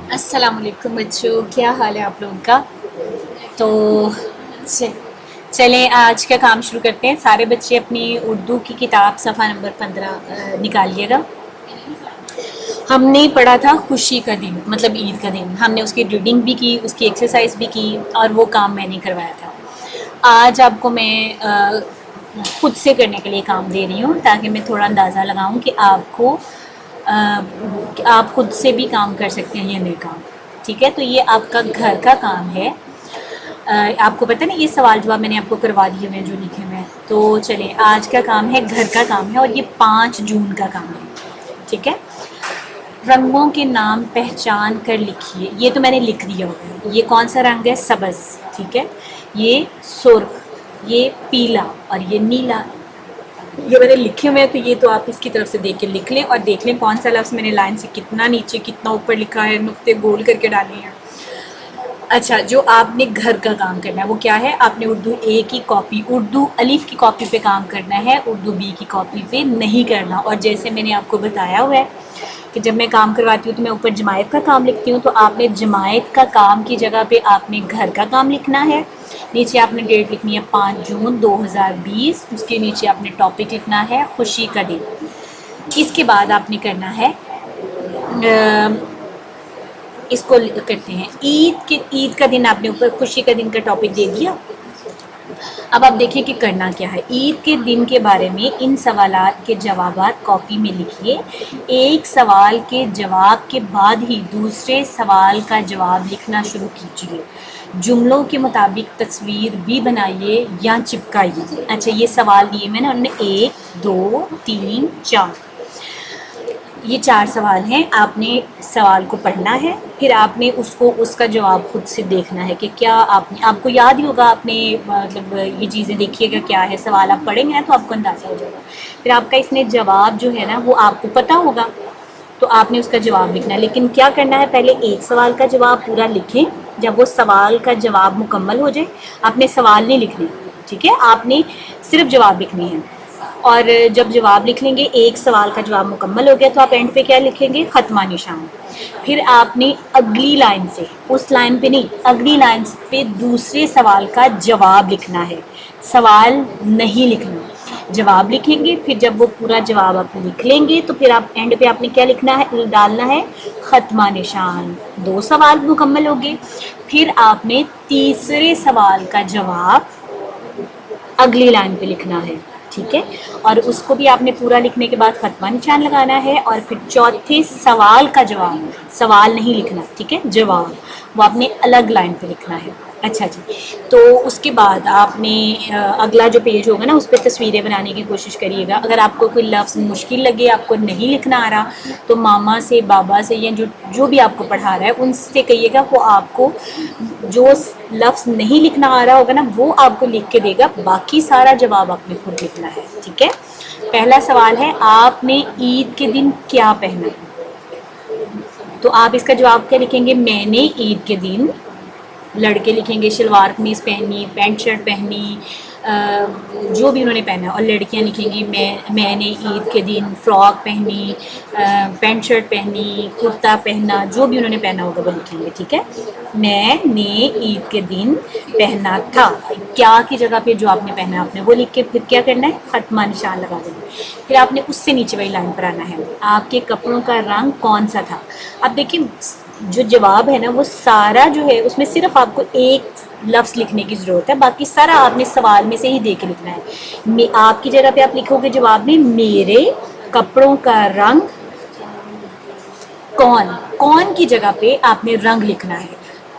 السلام علیکم بچوں، کیا حال ہے آپ لوگوں کا؟ تو چلیں آج کا کام شروع کرتے ہیں۔ سارے بچے اپنی اردو کی کتاب صفحہ نمبر 15 نکالیے گا۔ ہم نے پڑھا تھا خوشی کا دن، مطلب عید کا دن۔ ہم نے اس کی ریڈنگ بھی کی، اس کی ایکسرسائز بھی کی، اور وہ کام میں نے کروایا تھا۔ آج آپ کو میں خود سے کرنے کے لیے کام دے رہی ہوں، تاکہ میں تھوڑا اندازہ لگاؤں کہ آپ خود سے بھی کام کر سکتے ہیں یا نہیں کام، ٹھیک ہے؟ تو یہ آپ کا گھر کا کام ہے۔ آپ کو پتہ نا یہ سوال جواب میں نے آپ کو کروا دیے ہوئے ہیں جو لکھے ہوئے ہیں۔ تو چلیں آج کا کام ہے، گھر کا کام ہے، اور یہ 5 جون کا کام ہے، ٹھیک ہے؟ رنگوں کے نام پہچان کر لکھیے۔ یہ تو میں نے لکھ دیا ہوگا۔ یہ کون سا رنگ ہے؟ سبز، ٹھیک ہے؟ یہ سرخ، یہ پیلا، اور یہ نیلا۔ یہ میں نے لکھے ہوئے ہیں، تو یہ تو آپ اس کی طرف سے دیکھ کے لکھ لیں، اور دیکھ لیں کون سا لفظ میں نے لائن سے کتنا نیچے کتنا اوپر لکھا ہے، نقطے گول کر کے ڈالے ہیں۔ اچھا، جو آپ نے گھر کا کام کرنا ہے وہ کیا ہے؟ آپ نے اردو اے کی کاپی، اردو الف کی کاپی پہ کام کرنا ہے، اردو بی کی کاپی پہ نہیں کرنا۔ اور جیسے میں نے آپ کو بتایا ہوا ہے کہ جب میں کام کرواتی ہوں تو میں اوپر جماعت کا کام لکھتی ہوں، تو آپ نے جماعت کا کام کی جگہ پہ آپ نے گھر کا کام لکھنا ہے۔ نیچے آپ نے ڈیٹ لکھنی ہے 5 جون 2020، اس کے نیچے آپ نے ٹاپک لکھنا ہے خوشی کا دن۔ اس کے بعد آپ نے کرنا ہے اس کو کرتے ہیں عید کا دن۔ آپ نے اوپر خوشی کا دن کا ٹاپک دے دیا۔ اب آپ دیکھیں کہ کرنا کیا ہے۔ عید کے دن کے بارے میں ان سوالات کے جوابات کاپی میں لکھیے۔ ایک سوال کے جواب کے بعد ہی دوسرے سوال کا جواب لکھنا شروع کیجیے۔ جملوں کے مطابق تصویر بھی بنائیے یا چپکائیے۔ اچھا، یہ سوال دیے میں نے، انہوں نے 1 2 3 4، یہ 4 سوال ہیں۔ آپ نے سوال کو پڑھنا ہے، پھر آپ نے اس کا جواب خود سے دیکھنا ہے کہ کیا آپ کو یاد ہی ہوگا۔ آپ نے مطلب یہ چیزیں دیکھیے گا کیا ہے، سوال آپ پڑھیں گے تو آپ کو اندازہ ہو جائے گا۔ پھر آپ کا اس میں جواب جو ہے نا وہ آپ کو پتہ ہوگا، تو آپ نے اس کا جواب لکھنا ہے۔ لیکن کیا کرنا ہے، پہلے ایک سوال کا جواب پورا لکھیں۔ جب وہ سوال کا جواب مکمل ہو جائے، آپ نے سوال نہیں لکھنے، ٹھیک ہے؟ آپ نے صرف جواب لکھنے ہیں۔ اور جب جواب لکھ لیں گے، ایک سوال کا جواب مکمل ہو گیا، تو آپ اینڈ پہ کیا لکھیں گے؟ ختمہ نشان۔ پھر آپ نے اگلی لائن سے، اس لائن پہ نہیں، اگلی لائن پہ دوسرے سوال کا جواب لکھنا ہے، سوال نہیں لکھنا، جواب لکھیں گے۔ پھر جب وہ پورا جواب آپ لکھ لیں گے تو پھر آپ اینڈ پہ آپ نے کیا لکھنا ہے؟ ڈالنا ہے ختمہ نشان۔ 2 سوال مکمل ہو گئے۔ پھر آپ نے تیسرے سوال کا جواب اگلی لائن پہ لکھنا ہے، ٹھیک ہے؟ اور اس کو بھی آپ نے پورا لکھنے کے بعد ختمہ نشان لگانا ہے۔ اور پھر چوتھے سوال کا جواب، سوال نہیں لکھنا، ٹھیک ہے؟ جواب وہ آپ نے الگ لائن پہ لکھنا ہے۔ اچھا جی، تو اس کے بعد آپ نے اگلا جو پیج ہوگا نا اس پہ تصویریں بنانے کی کوشش کریے گا۔ اگر آپ کو کوئی لفظ مشکل لگے، آپ کو نہیں لکھنا آ رہا، تو ماما سے، بابا سے، یا جو بھی آپ کو پڑھا رہا ہے ان سے کہیے گا، وہ آپ کو جو لفظ نہیں لکھنا آ رہا ہوگا نا وہ آپ کو لکھ کے دے گا، باقی سارا جواب آپ نے خود لکھنا ہے، ٹھیک ہے؟ پہلا سوال ہے، آپ نے عید کے دن کیا پہنا؟ تو آپ اس کا جواب کیا لکھیں گے؟ میں نے عید کے دن، لڑکے لکھیں گے شلوار قمیض پہنی، پینٹ شرٹ پہنی، جو بھی انہوں نے پہنا ہے۔ اور لڑکیاں لکھیں گی میں نے عید کے دن فراک پہنی، پینٹ شرٹ پہنی، کرتا پہنا، جو بھی انہوں نے پہنا ہوگا وہ لکھیں گے، ٹھیک ہے؟ میں نے عید کے دن پہنا تھا، کیا کی جگہ پہ جو آپ نے پہنا آپ نے وہ لکھ کے پھر کیا کرنا ہے؟ ختمہ نشان لگا دینا۔ پھر آپ نے اس سے نیچے والی لائن پر آنا ہے، آپ کے کپڑوں کا رنگ کون سا تھا؟ اب دیکھیں جو جواب ہے نا وہ سارا جو ہے اس میں صرف آپ کو ایک لفظ لکھنے کی ضرورت ہے، باقی سارا آپ نے سوال میں سے ہی دے کے لکھنا ہے۔ آپ کی جگہ پہ آپ لکھو گے جواب میں، میرے کپڑوں کا رنگ کون کی جگہ پہ آپ نے رنگ لکھنا ہے۔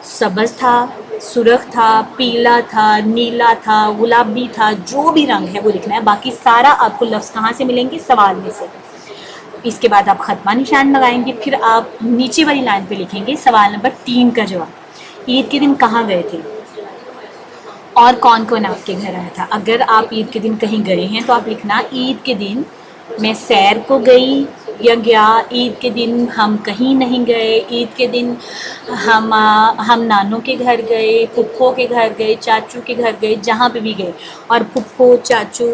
سبز تھا، سرخ تھا، پیلا تھا، نیلا تھا، گلابی تھا، جو بھی رنگ ہے وہ لکھنا ہے، باقی سارا آپ کو لفظ کہاں سے ملیں گے؟ سوال میں سے۔ اس کے بعد آپ ختمہ نشان لگائیں گے۔ پھر آپ نیچے والی لائن پہ لکھیں گے سوال نمبر 3 کا جواب، عید کے دن کہاں گئے تھے اور کون کون آپ کے گھر آیا تھا؟ اگر آپ عید کے دن کہیں گئے ہیں تو آپ لکھنا عید کے دن میں سیر کو گئی، یا گیا، عید کے دن ہم کہیں نہیں گئے، عید کے دن ہم نانوں کے گھر گئے، پھپھو کے گھر گئے، چاچو کے گھر گئے، جہاں پہ بھی گئے. اور پھپھو، چاچو،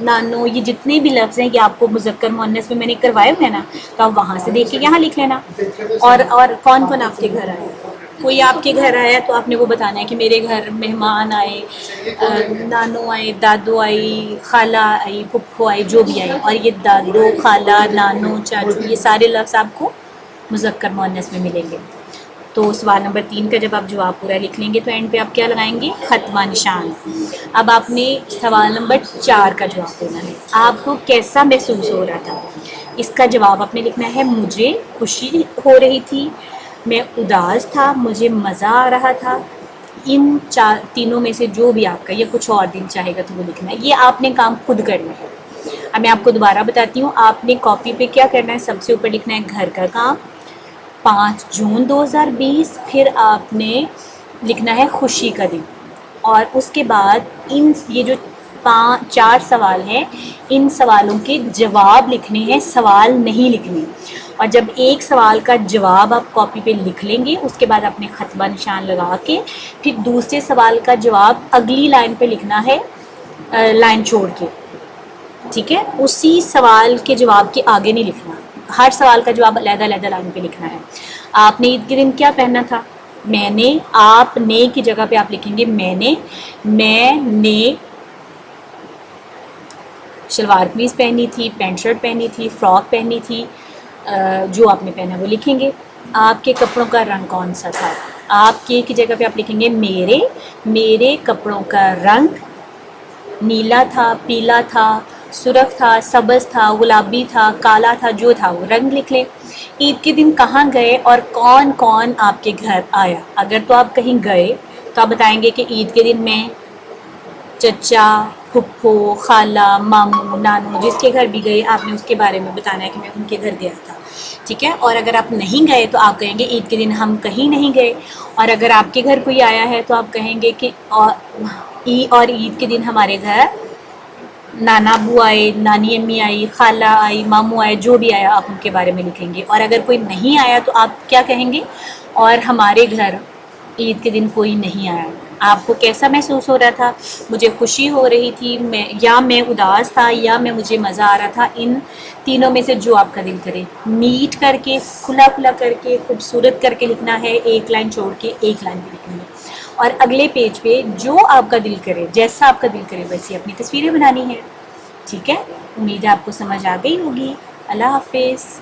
نانو، یہ جتنے بھی لفظ ہیں یہ آپ کو مذکر مؤنث میں نے کروائے ہوئے ہیں نا، تو آپ وہاں سے دیکھ کے یہاں لکھ لینا. اور کون کون آپ کے گھر آئے؟ کوئی آپ کے گھر آیا تو آپ نے وہ بتانا ہے کہ میرے گھر مہمان آئے، نانو آئے، دادو آئی، خالہ آئی، پھپھو آئی، جو بھی آئی. اور یہ دادو، خالہ، نانو، چاچو، یہ سارے لفظ آپ کو مذکر مؤنث میں ملیں گے. تو سوال نمبر 3 کا جب آپ جواب پورا لکھ لیں گے تو اینڈ پہ آپ کیا لگائیں گے؟ خطبہ نشان. اب آپ نے سوال نمبر 4 کا جواب دینا ہے. آپ کو کیسا محسوس ہو رہا تھا؟ اس کا جواب آپ نے لکھنا ہے مجھے خوشی ہو رہی تھی، میں اداس تھا، مجھے مزہ آ رہا تھا. ان تینوں میں سے جو بھی آپ کا، یا کچھ اور دن چاہے گا تو وہ لکھنا ہے. یہ آپ نے کام خود کرنا ہے. اب میں آپ کو دوبارہ بتاتی ہوں. آپ نے کاپی پہ کیا کرنا ہے؟ سب سے اوپر لکھنا ہے گھر کا کام 5 جون 2020. پھر آپ نے لکھنا ہے خوشی کا دن. اور اس کے بعد یہ جو 4 سوال ہیں، ان سوالوں کے جواب لکھنے ہیں، سوال نہیں لکھنے. اور جب ایک سوال کا جواب آپ کاپی پہ لکھ لیں گے، اس کے بعد اپنے خطبہ نشان لگا کے پھر دوسرے سوال کا جواب اگلی لائن پہ لکھنا ہے، لائن چھوڑ کے. ٹھیک ہے؟ اسی سوال کے جواب کے آگے نہیں لکھنا. ہر سوال کا جواب علیحدہ علیحدہ لائن پہ لکھنا ہے. آپ نے عید کے دن کیا پہنا تھا؟ میں نے. آپ نے کی جگہ پہ آپ لکھیں گے میں نے شلوار قمیض پہنی تھی، پینٹ شرٹ پہنی تھی، فراک پہنی تھی. جو آپ نے پہنا وہ لکھیں گے. آپ کے کپڑوں کا رنگ کون سا تھا؟ آپ کے کی جگہ پہ آپ لکھیں گے میرے کپڑوں کا رنگ نیلا تھا، پیلا تھا، سرخ تھا، سبز تھا، گلابی تھا، کالا تھا. جو تھا وہ رنگ لکھ لیں. عید کے دن کہاں گئے اور کون کون آپ کے گھر آیا؟ اگر تو آپ کہیں گئے تو آپ بتائیں گے کہ عید کے دن میں چچا، پھپھو، خالہ، ماموں، نانو، جس کے گھر بھی گئے آپ نے اس کے بارے میں بتانا ہے کہ میں ان کے گھر گیا تھا. ٹھیک ہے؟ اور اگر آپ نہیں گئے تو آپ کہیں گے عید کے دن ہم کہیں نہیں گئے. اور اگر آپ کے گھر کوئی آیا ہے تو آپ کہیں گے کہ اور عید کے دن ہمارے گھر نانا ابو آئے، نانی امی آئی، خالہ آئی، ماموں آئے. جو بھی آیا آپ ان کے بارے میں لکھیں گے. اور اگر کوئی نہیں آیا تو آپ کیا کہیں گے؟ اور ہمارے گھر عید کے دن کوئی نہیں آیا. آپ کو کیسا محسوس ہو رہا تھا؟ مجھے خوشی ہو رہی تھی، میں اداس تھا، یا مجھے مزہ آ رہا تھا. ان تینوں میں سے جو آپ کا دل کرے. نیٹ کر کے، کھلا کر کے، خوبصورت کر کے لکھنا ہے. ایک لائن چھوڑ کے ایک لائن پہ لکھنی ہے. اور اگلے پیج پہ جو آپ کا دل کرے، جیسا آپ کا دل کرے ویسی اپنی تصویریں بنانی ہے. ٹھیک ہے؟ امید ہے آپ کو سمجھ آ گئی ہوگی. اللہ حافظ.